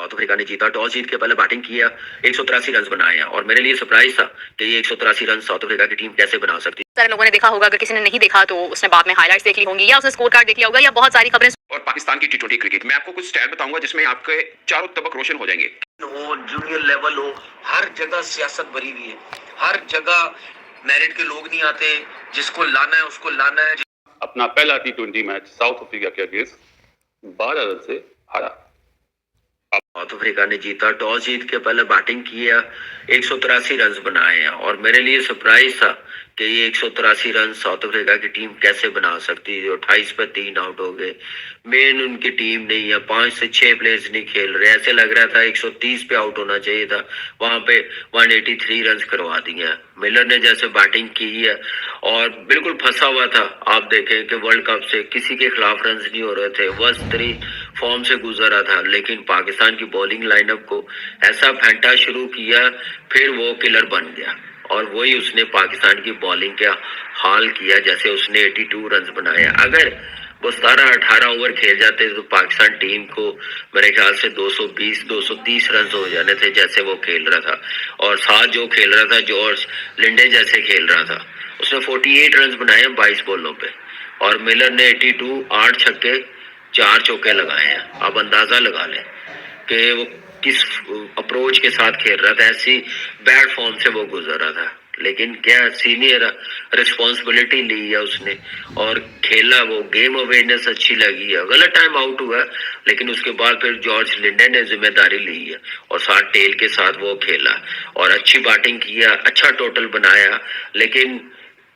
South Africa ने जीता, toss जीत के पहले बैटिंग किया, 183 रन बनाए हैं और मेरे लिए सरप्राइज था कि ये 183 रन साउथ अफ्रीका की टीम कैसे बना सकती। सारे लोगों ने देखा होगा, अगर किसी ने नहीं देखा तो उसने बाद में हाइलाइट्स देख ली होंगी या उसने स्कोर कार्ड देख लिया होगा या बहुत सारी खबरें। और पाकिस्तान की टी20 क्रिकेट में आपको कुछ स्टैट बताऊंगा जिसमें आपके चारों तबक रोशन हो जाएंगे। हो जूनियर लेवल हो, हर जगह सियासत भरी हुई है, हर जगह मेरिट के लोग नहीं आते, जिसको लाना है उसको लाना है। अपना पहला टी20 मैच साउथ अफ्रीका के अगेंस्ट 12 रन से हारा। साउथ अफ्रीका ने जीता, टॉस जीत के पहले बैटिंग किया, 183 रन बनाए हैं और मेरे लिए सरप्राइज था कि ये 183 रन साउथ अफ्रीका की टीम कैसे बना सकती है। 28 पे 3 आउट हो गए, मेन उनकी टीम नहीं है, 5 से 6 प्लेयर्स नहीं खेल रहे, ऐसे लग रहा था 130 पे आउट होना चाहिए था, वहां पे 183 रन करवा दिए। मिलर ने जैसे बैटिंग की है और बिल्कुल फंसा हुआ था। आप देखें कि वर्ल्ड कप से किसी के खिलाफ रन नहीं हो रहे थे, वर्स्ट 3 फॉर्म से गुजर रहा था, लेकिन पाकिस्तान की बॉलिंग लाइनअप को ऐसा फेंटा शुरू किया, फिर वो किलर बन गया और वही उसने पाकिस्तान की बॉलिंग का हाल किया। जैसे उसने 82 रन बनाए, अगर वो 17-18 ओवर खेल जाते तो पाकिस्तान टीम को मेरे ख्याल से 220-230 रन हो जाने थे जैसे वो खेल रहा था। और साथ जो खेल रहा था जॉर्ज लिंडे जैसे खेल रहा था, उसने 48 रन बनाए 22 बॉलों पे और मिलर ने 82, 8 छक्के 4 चौके लगाए हैं। आप अंदाजा लगा लें कि वो किस अप्रोच के साथ खेल रहा था, ऐसी बैड फॉर्म से वो गुजर रहा था, लेकिन क्या सीनियर रिस्पॉन्सिबिलिटी ली है उसने और खेला। वो गेम अवेयरनेस अच्छी लगी है, गलत टाइम आउट हुआ लेकिन उसके बाद फिर जॉर्ज लिंडन ने जिम्मेदारी ली है और साथ टेल के साथ वो खेला और अच्छी बैटिंग किया, अच्छा टोटल बनाया। लेकिन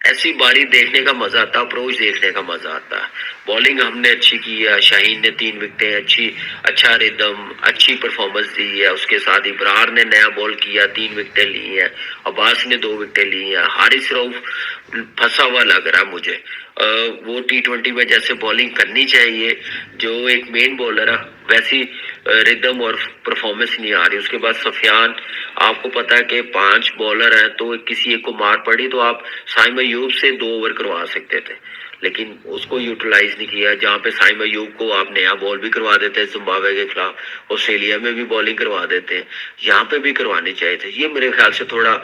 ऐसी बारी देखने का मजा आता, अप्रोच देखने का मजा आता। बॉलिंग हमने अच्छी की है, शाहीन ने 3 विकेटें, अच्छा रिदम, अच्छी परफॉर्मेंस दी है। उसके साथ इब्रार ने नया बॉल किया, 3 विकेटें ली हैं, अब्बास ने 2 विकेटें ली हैं। हारिस रऊफ फंसा हुआ लग रहा मुझे। वो टी20 में जैसे बॉलिंग करनी चाहिए जो एक मेन बॉलर है, वैसी रिदम और परफॉर्मेंस नहीं आ रही। उसके बाद सफियान, आपको पता है कि 5 बॉलर हैं तो किसी एक को मार पड़ी तो आप साइम अयूब से 2 ओवर करवा सकते थे, लेकिन उसको यूटिलाइज नहीं किया। जहाँ पे साइम अयूब को आप नया बॉल भी करवा देते हैं जिम्बाब्वे के खिलाफ, ऑस्ट्रेलिया में भी बॉलिंग करवा देते हैं, यहाँ पे भी करवानी चाहिए थे। ये मेरे ख्याल से थोड़ा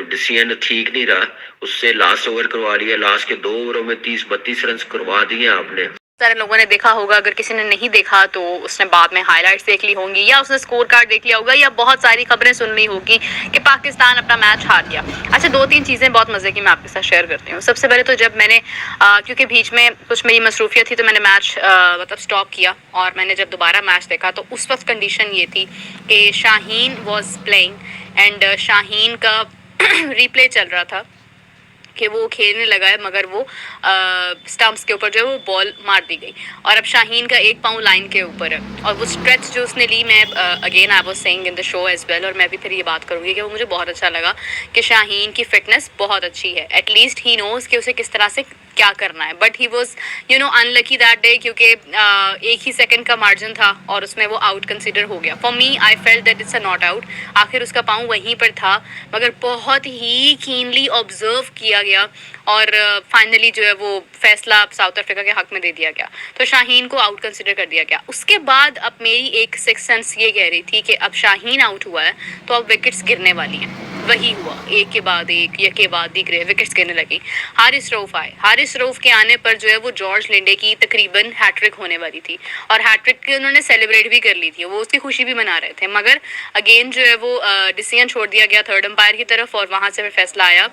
डिसीजन ठीक नहीं रहा। उससे लास्ट ओवर करवा लिया, लास्ट के 2 ओवरों में 30-32 रन करवा दिए आपने। सारे लोगों ने देखा होगा, अगर किसी ने नहीं देखा तो उसने बाद में हाइलाइट्स देख ली होंगी या उसने स्कोर कार्ड देख लिया होगा या बहुत सारी खबरें सुन ली होगी कि पाकिस्तान अपना मैच हार गया। अच्छा, 2-3 चीज़ें बहुत मज़े की मैं आपके साथ शेयर करती हूँ। सबसे पहले तो जब मैंने क्योंकि बीच में कुछ मेरी मसरूफियत थी तो मैंने मैच मतलब स्टॉप किया और मैंने जब दोबारा मैच देखा तो उस वक्त कंडीशन ये थी कि Shaheen was playing and Shaheen का रिप्ले चल रहा था कि वो खेलने लगा है मगर वो स्टंप्स के ऊपर जो है वो बॉल मार दी गई और अब शाहीन का एक पाँव लाइन के ऊपर है और वो स्ट्रेच जो उसने ली, मैं again I was saying in the show as well, और मैं भी फिर ये बात करूँगी कि वो मुझे बहुत अच्छा लगा कि शाहीन की फिटनेस बहुत अच्छी है। एटलीस्ट ही नोज़ कि उसे किस तरह से क्या करना है, but he was unlucky that day क्योंकि एक ही सेकंड का मार्जिन था और उसमें वो आउट कंसिडर हो गया। For me I felt that it's a not out. आखिर उसका पाँव वहीं पर था मगर बहुत ही कीनली ऑब्जर्व किया गया और फाइनली जो है वो फैसला साउथ अफ्रीका के हक में दे दिया गया, तो शाहीन को आउट कंसिडर कर दिया गया। उसके बाद अब मेरी एक सिक्स सेंस ये कह रही थी कि अब शाहीन आउट हुआ है तो अब विकेट्स गिरने वाली हैं। वही हुआ, एक के बाद एक विकेट्स गिरने लगी। हारिस रऊफ आए, हारिस रऊफ के आने पर जो है वो जॉर्ज लिंडे की तकरीबन हैट्रिक होने वाली थी और हैट्रिक की उन्होंने सेलिब्रेट भी कर ली थी, वो उसकी खुशी भी मना रहे थे, मगर अगेन जो है वो डिसीजन छोड़ दिया गया थर्ड अंपायर की तरफ और वहाँ से फिर फैसला आया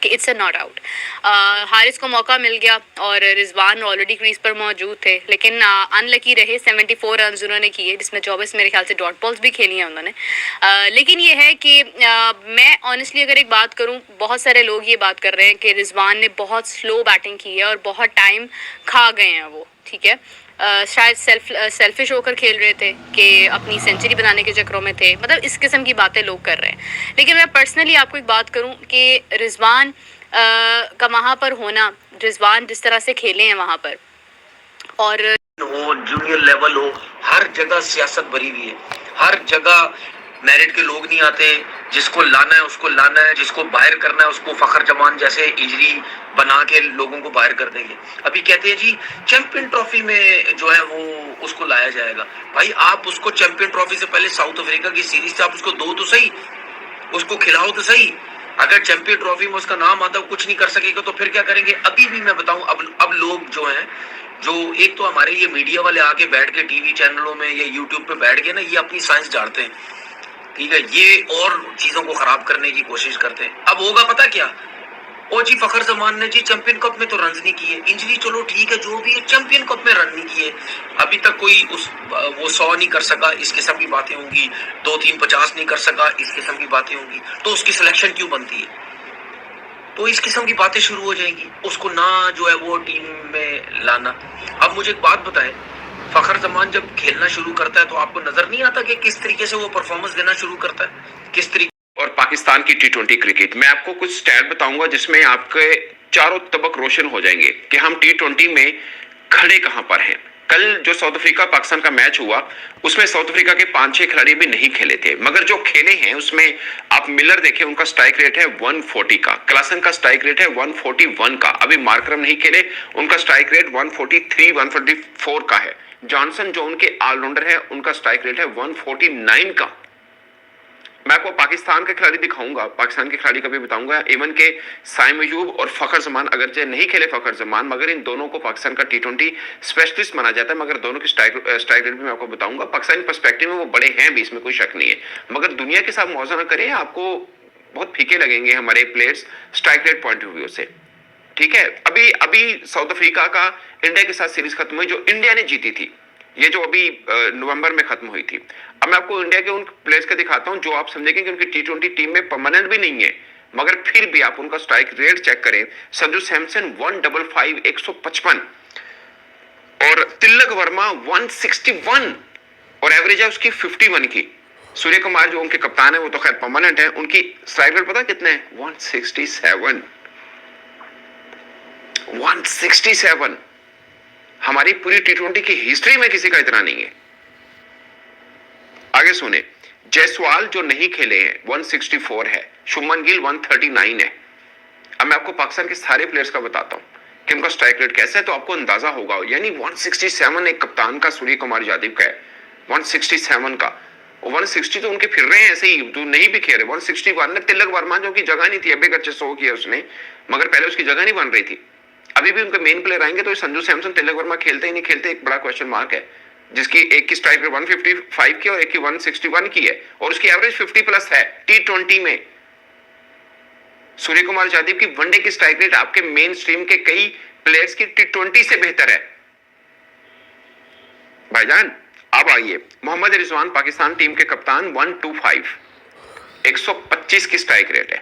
कि it's a not out. Haris को मौका मिल गया और रिजवान ऑलरेडी क्रीज पर मौजूद थे, लेकिन अनलकी रहे। 74 रन उन्होंने किए जिसमें 24 मेरे ख्याल से डॉट बॉल्स भी खेली हैं उन्होंने। लेकिन ये है कि मैं ऑनेस्टली अगर एक बात करूं, बहुत सारे लोग ये बात कर रहे हैं कि रिजवान ने बहुत स्लो बैटिंग की है और बहुत टाइम खा गए हैं वो, ठीक है। शायद सेल्फिश होकर खेल रहे थे कि अपनी सेंचुरी बनाने के चक्रों में थे, मतलब इस किस्म की बातें लोग कर रहे हैं। लेकिन मैं पर्सनली आपको एक बात करूं कि रिजवान का वहाँ पर होना, रिजवान जिस तरह से खेले हैं वहाँ पर और हो जूनियर लेवल हो, हर जगह सियासत भरी हुई है, हर जगह मेरिट के लोग नहीं आते, जिसको लाना है उसको लाना है, जिसको बाहर करना है उसको फखर जमान जैसे इंजरी बना के लोगों को बाहर कर देंगे। अभी कहते हैं जी चैंपियन ट्रॉफी में जो है वो उसको लाया जाएगा। भाई आप उसको चैंपियन ट्रॉफी से पहले साउथ अफ्रीका की सीरीज से आप उसको दो तो सही, उसको खिलाओ तो सही। अगर चैंपियन ट्रॉफी में उसका नाम आता कुछ नहीं कर सकेगा तो फिर क्या करेंगे? अभी भी मैं बताऊं, अब लोग जो हैं, जो एक तो हमारे ये मीडिया वाले आके बैठ के टीवी चैनलों में या यूट्यूब पे बैठ के ना ये अपनी साइंस झाड़ते हैं, ठीक है, ये और चीजों को खराब करने की कोशिश करते हैं। अब होगा पता क्या? ओ जी फखर जमान ने जी चैंपियन कप में तो रन नहीं किए, इंजरी चलो ठीक है जो भी है, चैंपियन कप में रन नहीं किए, अभी तक कोई वो 100 नहीं कर सका, इस किस्म की बातें होंगी, 2-3 50 नहीं कर सका, इस किस्म की बातें होंगी, तो उसकी सिलेक्शन क्यों बनती है? तो इस किस्म की बातें शुरू हो जाएंगी, उसको ना जो है वो टीम में लाना। अब मुझे एक बात बताएं, फखर जमान जब खेलना शुरू करता है तो आपको नजर नहीं आता कि किस तरीके से वो परफॉर्मेंस देना शुरू करता है, किस तरीके। और पाकिस्तान की टी20 क्रिकेट मैं आपको कुछ स्टैट बताऊंगा जिसमें आपके चारों तबक रोशन हो जाएंगे कि हम टी20 में खड़े कहां पर हैं। कल जो साउथ अफ्रीका पाकिस्तान का मैच हुआ उसमें साउथ अफ्रीका के 5-6 खिलाड़ी भी नहीं खेले थे, मगर जो खेले हैं उसमें आप मिलर देखें, उनका स्ट्राइक रेट है 140 का, क्लासन का स्ट्राइक रेट है 141 का, अभी मार्करम नहीं खेले, उनका स्ट्राइक रेट 143-144 का है। जॉनसन जो उनके ऑलराउंडर है उनका स्ट्राइक रेट है 149 का। मैं आपको पाकिस्तान के खिलाड़ी दिखाऊंगा, पाकिस्तान के खिलाड़ी का भी बताऊंगा, इवन के साइम अयूब और फखर जमान, अगरचे नहीं खेले फखर जमान, मगर इन दोनों को पाकिस्तान का टी20 स्पेशलिस्ट माना जाता है, मगर दोनों की स्ट्राइक रेट भी मैं आपको बताऊंगा। पाकिस्तानी पर्सपेक्टिव में वो बड़े हैं भी, इसमें कोई शक नहीं है, मगर दुनिया के साथ मौजूदा करें आपको बहुत फीके लगेंगे हमारे players strike rate point of view से, ठीक है। अभी साउथ अफ्रीका का इंडिया के साथ सीरीज खत्म हुई जो इंडिया ने जीती थी, ये जो अभी नवंबर में खत्म हुई थी। अब मैं आपको इंडिया के उन प्लेयर्स का दिखाता हूं जो आप समझेंगे कि उनकी टी20 टीम में परमानेंट भी नहीं है, मगर फिर भी आप उनका स्ट्राइक रेट चेक करें। संजू सैमसन 155 155 और तिलक वर्मा 161 और एवरेज है उसकी 51 की। सूर्य कुमार जो उनके कप्तान है वो तो खैर परमानेंट है, उनकी स्ट्राइक रेट पता कितने हैं? 167। हमारी पूरी टी20 की हिस्ट्री में किसी का इतना नहीं है। आगे सुने, जायसवाल जो नहीं खेले हैं 164 है, शुभमन गिल 139 है। अब मैं आपको पाकिस्तान के सारे प्लेयर्स का बताता हूं कि उनका स्ट्राइक रेट कैसा है तो आपको अंदाजा होगा। यानी 167 एक कप्तान का सूर्य कुमार यादव का है, 167 का, 160 तो उनके फिर रहे हैं ऐसे ही, तो नहीं भी खेल रहे। 161 ने तिलक वर्मा जो की जगह नहीं थी, अभी अच्छे 100 किया उसने, मगर पहले उसकी जगह नहीं बन रही थी। अभी भी उनके मेन प्लेयर आएंगे तो संजू सैमसन तिलक वर्मा खेलते ही नहीं खेलते, एक बड़ा क्वेश्चन मार्क है, जिसकी एक की स्ट्राइक रेट 155 की और एक की 161 की है और उसकी एवरेज 50 प्लस है टी20 में। सूर्य कुमार यादव की वनडे की स्ट्राइक रेट आपके मेन स्ट्रीम के कई प्लेयर्स की टी20 से बेहतर है भाईजान। अब आइए, मोहम्मद रिजवान पाकिस्तान टीम के कप्तान 125 125 की स्ट्राइक रेट है।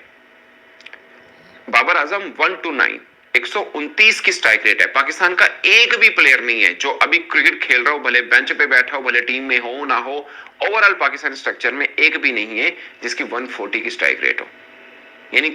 बाबर आजम 129 129 की स्ट्राइक रेट है। पाकिस्तान का एक भी प्लेयर नहीं है जो अभी क्रिकेट खेल रहा हो, भले बेंच पे बैठा हो, भले टीम में हो ना हो, ओवरऑल पाकिस्तान स्ट्रक्चर में एक भी नहीं है जिसकी 140 की स्ट्राइक रेट हो। यानी